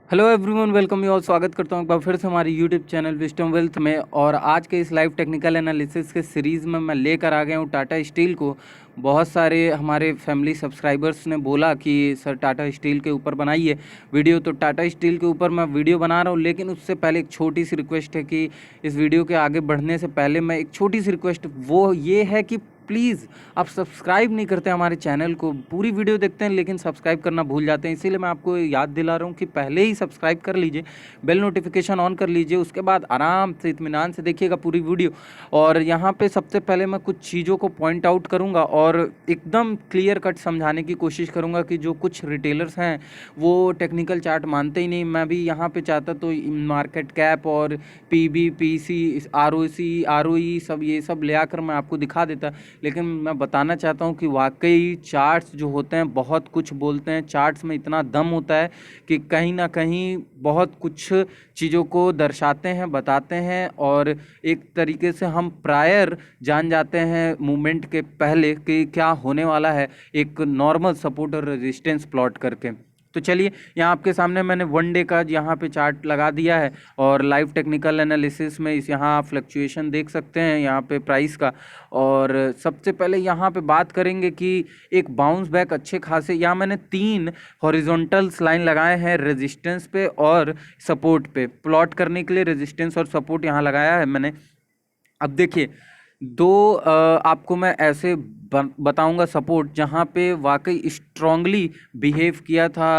Hello everyone, welcome you all. स्वागत करता हूँ एक बार फिर से हमारी यूट्यूब चैनल विस्डम वेल्थ में। और आज के इस लाइव टेक्निकल एनालिसिस के सीरीज़ में मैं लेकर आ गया हूँ टाटा स्टील को। बहुत सारे हमारे फैमिली सब्सक्राइबर्स ने बोला कि सर टाटा स्टील के ऊपर बनाइए वीडियो, तो टाटा स्टील के ऊपर मैं वीडियो बना रहा हूँ। लेकिन उससे पहले एक छोटी सी रिक्वेस्ट है कि इस वीडियो के आगे बढ़ने से पहले मैं एक छोटी सी रिक्वेस्ट वो ये है कि प्लीज़ आप सब्सक्राइब नहीं करते हमारे चैनल को। पूरी वीडियो देखते हैं लेकिन सब्सक्राइब करना भूल जाते हैं, इसीलिए मैं आपको याद दिला रहा हूँ कि पहले ही सब्सक्राइब कर लीजिए, बेल नोटिफिकेशन ऑन कर लीजिए, उसके बाद आराम से इत्मीनान से देखिएगा पूरी वीडियो। और यहाँ पे सबसे पहले मैं कुछ चीज़ों को पॉइंट आउट करूँगा और एकदम क्लियर कट समझाने की कोशिश करूँगा कि जो कुछ रिटेलर्स हैं वो टेक्निकल चार्ट मानते ही नहीं। मैं भी यहाँ पे चाहता तो मार्केट कैप और पीबी, पीसी, आरओसी, आरओई सब ये सब ले आकर मैं आपको दिखा देता, लेकिन मैं बताना चाहता हूँ कि वाकई चार्ट्स जो होते हैं बहुत कुछ बोलते हैं। चार्ट्स में इतना दम होता है कि कहीं ना कहीं बहुत कुछ चीज़ों को दर्शाते हैं, बताते हैं, और एक तरीके से हम प्रायर जान जाते हैं मूवमेंट के पहले कि क्या होने वाला है, एक नॉर्मल सपोर्ट और रेजिस्टेंस प्लॉट करके। तो चलिए, यहाँ आपके सामने मैंने वन डे का यहाँ पे चार्ट लगा दिया है और लाइव टेक्निकल एनालिसिस में इस यहाँ फ्लक्चुएशन देख सकते हैं यहाँ पे प्राइस का। और सबसे पहले यहाँ पे बात करेंगे कि एक बाउंस बैक अच्छे खासे, यहाँ मैंने 3 हॉरिजॉन्टल्स लाइन लगाए हैं रेजिस्टेंस पे और सपोर्ट पे। प्लॉट करने के लिए रेजिस्टेंस और सपोर्ट यहाँ लगाया है मैंने। अब देखिए, आपको मैं ऐसे बताऊंगा सपोर्ट जहां पे वाकई स्ट्रांगली बिहेव किया था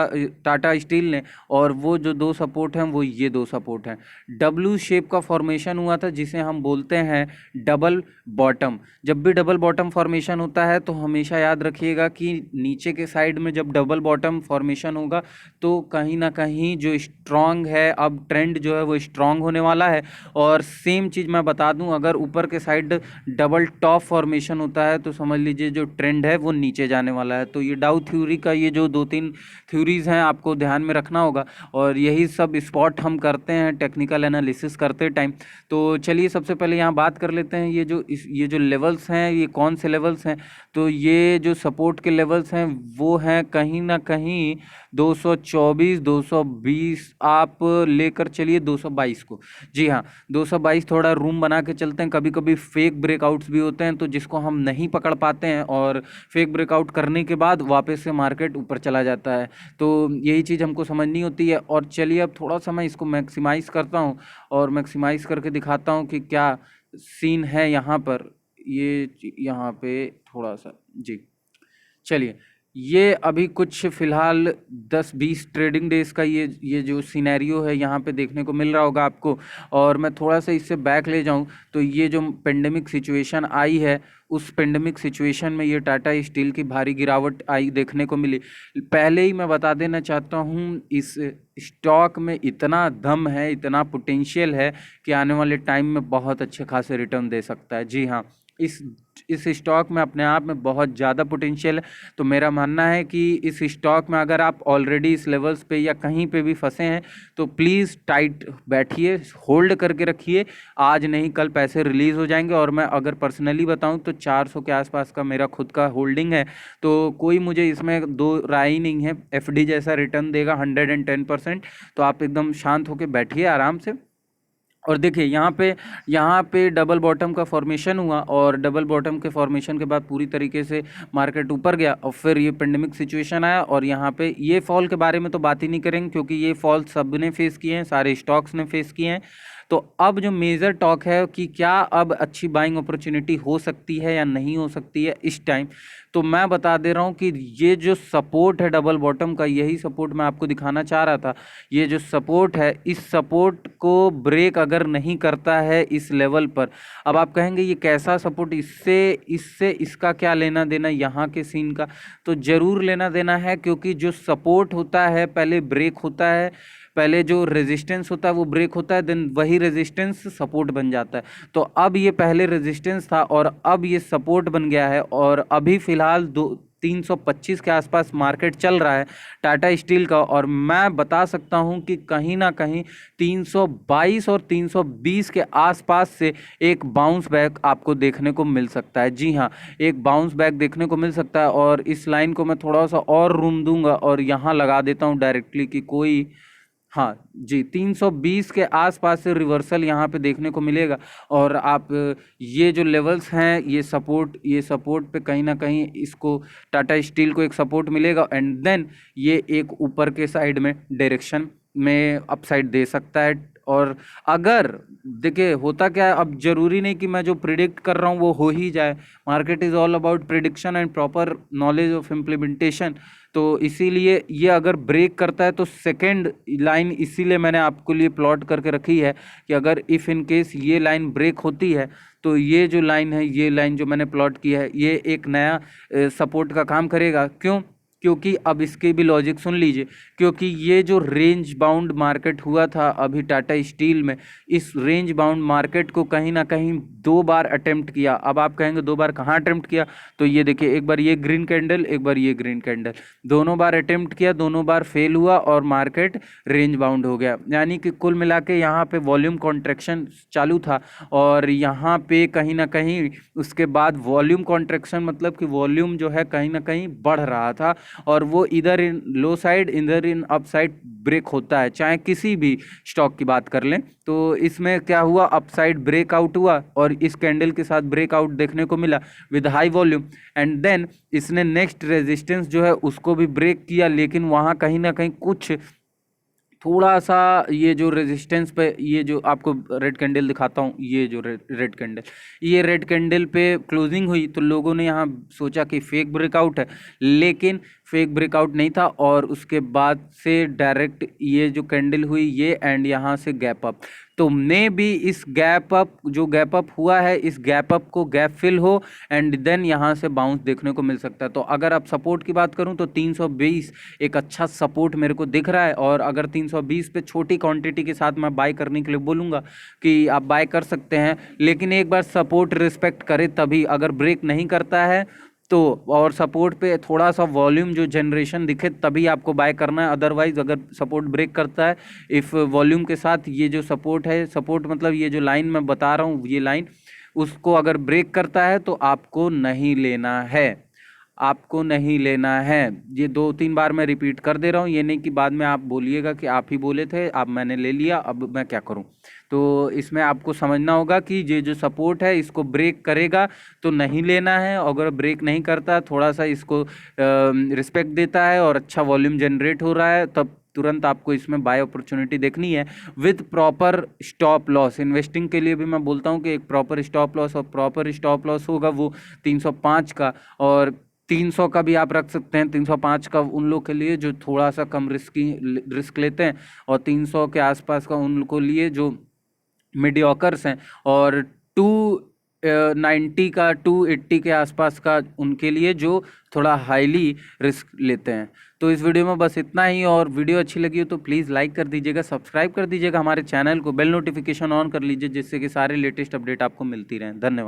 टाटा स्टील ने, और वो जो 2 सपोर्ट हैं वो ये 2 सपोर्ट हैं। डब्ल्यू शेप का फॉर्मेशन हुआ था जिसे हम बोलते हैं डबल बॉटम। जब भी डबल बॉटम फॉर्मेशन होता है तो हमेशा याद रखिएगा कि नीचे के साइड में जब डबल बॉटम फॉर्मेशन होगा तो कहीं ना कहीं जो स्ट्रांग है, अब ट्रेंड जो है वो स्ट्रांग होने वाला है। और सेम चीज़ मैं बता दूं, अगर ऊपर के साइड डबल टॉप फॉर्मेशन होता है तो समझ लीजिए जो ट्रेंड है वो नीचे जाने वाला है। तो ये डाउ थ्योरी का ये जो 2-3 थ्योरीज हैं आपको ध्यान में रखना होगा, और यही सब स्पॉट हम करते हैं टेक्निकल एनालिसिस करते टाइम। तो चलिए, सबसे पहले यहाँ बात कर लेते हैं ये जो लेवल्स हैं ये कौन से लेवल्स हैं। तो ये जो सपोर्ट के लेवल्स हैं वो हैं कहीं ना कहीं 224, 220, आप लेकर चलिए 222 को। जी हाँ, 222 थोड़ा रूम बना के चलते हैं। कभी कभी फेक ब्रेकआउट्स भी होते हैं तो जिसको हम नहीं पकड़ पाते हैं, और फेक ब्रेकआउट करने के बाद वापस से मार्केट ऊपर चला जाता है। तो यही चीज़ हमको समझनी होती है। और चलिए, अब थोड़ा सा मैं इसको मैक्सिमाइज़ करता हूँ और मैक्सिमाइज़ करके दिखाता हूँ कि क्या सीन है यहाँ पर। यहाँ पे थोड़ा सा, जी चलिए, ये अभी कुछ फिलहाल 10-20 ट्रेडिंग डेज का ये जो सिनेरियो है यहाँ पे देखने को मिल रहा होगा आपको। और मैं थोड़ा सा इससे बैक ले जाऊँ तो ये जो पेंडेमिक सिचुएशन आई है उस पेंडेमिक सिचुएशन में ये टाटा स्टील की भारी गिरावट आई देखने को मिली। पहले ही मैं बता देना चाहता हूँ, इस स्टॉक में इतना दम है, इतना पोटेंशियल है कि आने वाले टाइम में बहुत अच्छे खासे रिटर्न दे सकता है। जी हाँ, इस स्टॉक में अपने आप में बहुत ज़्यादा पोटेंशियल है। तो मेरा मानना है कि इस स्टॉक में अगर आप ऑलरेडी इस लेवल्स पे या कहीं पे भी फंसे हैं तो प्लीज़ टाइट बैठिए, होल्ड करके रखिए। आज नहीं कल पैसे रिलीज़ हो जाएंगे। और मैं अगर पर्सनली बताऊं तो 400 के आसपास का मेरा खुद का होल्डिंग है, तो कोई मुझे इसमें दो राय ही नहीं है। एफडी जैसा रिटर्न देगा 110%। तो आप एकदम शांत होकर बैठिए आराम से। और देखिए, यहाँ पे डबल बॉटम का फॉर्मेशन हुआ, और डबल बॉटम के फॉर्मेशन के बाद पूरी तरीके से मार्केट ऊपर गया, और फिर ये पेंडेमिक सिचुएशन आया। और यहाँ पे ये फॉल के बारे में तो बात ही नहीं करेंगे क्योंकि ये फॉल सब ने फेस किए हैं, सारे स्टॉक्स ने फेस किए हैं। तो अब जो मेजर टॉक है कि क्या अब अच्छी बाइंग अपॉर्चुनिटी हो सकती है या नहीं हो सकती है इस टाइम, तो मैं बता दे रहा हूँ कि ये जो सपोर्ट है डबल बॉटम का, यही सपोर्ट मैं आपको दिखाना चाह रहा था। ये जो सपोर्ट है, इस सपोर्ट को ब्रेक अगर नहीं करता है इस लेवल पर, अब आप कहेंगे ये कैसा सपोर्ट, इससे इससे इसका क्या लेना देना यहाँ के सीन का। तो ज़रूर लेना देना है, क्योंकि जो सपोर्ट होता है पहले ब्रेक होता है, पहले जो रेजिस्टेंस होता है वो ब्रेक होता है, देन वही रेजिस्टेंस सपोर्ट बन जाता है। तो अब ये पहले रेजिस्टेंस था और अब ये सपोर्ट बन गया है, और अभी फ़िलहाल 325 के आसपास मार्केट चल रहा है टाटा स्टील का। और मैं बता सकता हूं कि कहीं ना कहीं 322 और 320 के आसपास से एक बाउंस बैक आपको देखने को मिल सकता है। जी हाँ, एक बाउंस बैक देखने को मिल सकता है। और इस लाइन को मैं थोड़ा सा और रूम दूंगा और यहाँ लगा देता हूँ डायरेक्टली कि कोई हाँ जी, 320 के आसपास से रिवर्सल यहाँ पे देखने को मिलेगा। और आप ये जो लेवल्स हैं, ये सपोर्ट पे कहीं ना कहीं इसको टाटा स्टील को एक सपोर्ट मिलेगा, एंड देन ये एक ऊपर के साइड में डायरेक्शन में अपसाइड दे सकता है। और अगर देखिए होता क्या है, अब जरूरी नहीं कि मैं जो प्रिडिक्ट कर रहा हूँ वो हो ही जाए। Market is all about prediction and proper knowledge of implementation. तो इसीलिए ये अगर ब्रेक करता है तो सेकंड लाइन इसीलिए मैंने आपको लिए प्लॉट करके रखी है कि अगर इफ़ इन केस ये लाइन ब्रेक होती है तो ये जो लाइन है, ये लाइन जो मैंने प्लॉट किया है, ये एक नया सपोर्ट का काम करेगा। क्यों? क्योंकि अब इसके भी लॉजिक सुन लीजिए। क्योंकि ये जो रेंज बाउंड मार्केट हुआ था अभी टाटा स्टील में, इस रेंज बाउंड मार्केट को कहीं ना कहीं 2 बार अटेम्प्ट किया। अब आप कहेंगे 2 बार कहाँ अटेम्प्ट किया? तो ये देखिए, एक बार ये ग्रीन कैंडल, एक बार ये ग्रीन कैंडल, दोनों बार अटेम्प्ट किया, दोनों बार फेल हुआ और मार्केट रेंज बाउंड हो गया। यानी कि कुल मिला के यहाँ पे वॉल्यूम कॉन्ट्रैक्शन चालू था और यहाँ पे कहीं ना कहीं उसके बाद वॉल्यूम कॉन्ट्रैक्शन मतलब कि वॉल्यूम जो है कहीं ना कहीं बढ़ रहा था, और वो इधर इन लो साइड इधर इन अप साइड ब्रेक होता है, चाहे किसी भी स्टॉक की बात कर लें। तो इसमें क्या हुआ, अपसाइड ब्रेकआउट हुआ और इस कैंडल के साथ ब्रेकआउट देखने को मिला with high volume, and then इसने नेक्स्ट रेजिस्टेंस जो है उसको भी ब्रेक किया, लेकिन वहाँ कहीं ना कहीं कुछ थोड़ा सा ये जो रेजिस्टेंस पे, ये जो आपको रेड कैंडल दिखाता हूँ, ये जो रेड कैंडल, ये रेड कैंडल पे क्लोजिंग हुई तो लोगों ने यहाँ सोचा कि फेक ब्रेकआउट है, लेकिन फेक ब्रेकआउट नहीं था। और उसके बाद से डायरेक्ट ये जो कैंडल हुई ये, एंड यहाँ से गैप अप। तो मे भी इस गैप अप, जो गैप अप हुआ है, इस गैप अप को गैप फिल हो एंड देन यहाँ से बाउंस देखने को मिल सकता है। तो अगर आप सपोर्ट की बात करूँ तो 320 एक अच्छा सपोर्ट मेरे को दिख रहा है। और अगर 320 पे छोटी क्वांटिटी के साथ मैं बाय करने के लिए बोलूँगा कि आप बाय कर सकते हैं, लेकिन एक बार सपोर्ट रिस्पेक्ट करे तभी। अगर ब्रेक नहीं करता है तो, और सपोर्ट पे थोड़ा सा वॉल्यूम जो जनरेशन दिखे तभी आपको बाय करना है। अदरवाइज अगर सपोर्ट ब्रेक करता है, इफ़ वॉल्यूम के साथ ये जो सपोर्ट है, सपोर्ट मतलब ये जो लाइन मैं बता रहा हूँ, ये लाइन उसको अगर ब्रेक करता है तो आपको नहीं लेना है, आपको नहीं लेना है। ये 2-3 बार मैं रिपीट कर दे रहा हूँ, ये नहीं कि बाद में आप बोलिएगा कि आप ही बोले थे, अब मैंने ले लिया, अब मैं क्या करूँ। तो इसमें आपको समझना होगा कि ये जो सपोर्ट है इसको ब्रेक करेगा तो नहीं लेना है, अगर ब्रेक नहीं करता, थोड़ा सा इसको रिस्पेक्ट देता है और अच्छा वॉल्यूम जनरेट हो रहा है, तब तुरंत आपको इसमें बाय अपॉर्चुनिटी देखनी है with proper stop loss. Investing के लिए भी मैं बोलता हूँ कि एक प्रॉपर स्टॉप लॉस, और प्रॉपर स्टॉप लॉस होगा वो 305 का, और 300 का भी आप रख सकते हैं। 305 का उन लोग के लिए जो थोड़ा सा कम रिस्क लेते हैं, और 300 के आसपास का उन लोग को लिए जो मीडियोकर्स हैं, और 290 का 280 के आसपास का उनके लिए जो थोड़ा हाईली रिस्क लेते हैं। तो इस वीडियो में बस इतना ही, और वीडियो अच्छी लगी हो तो प्लीज़ लाइक कर दीजिएगा, सब्सक्राइब कर दीजिएगा हमारे चैनल को, बेल नोटिफिकेशन ऑन कर लीजिए जिससे कि सारे लेटेस्ट अपडेट आपको मिलती रहें। धन्यवाद।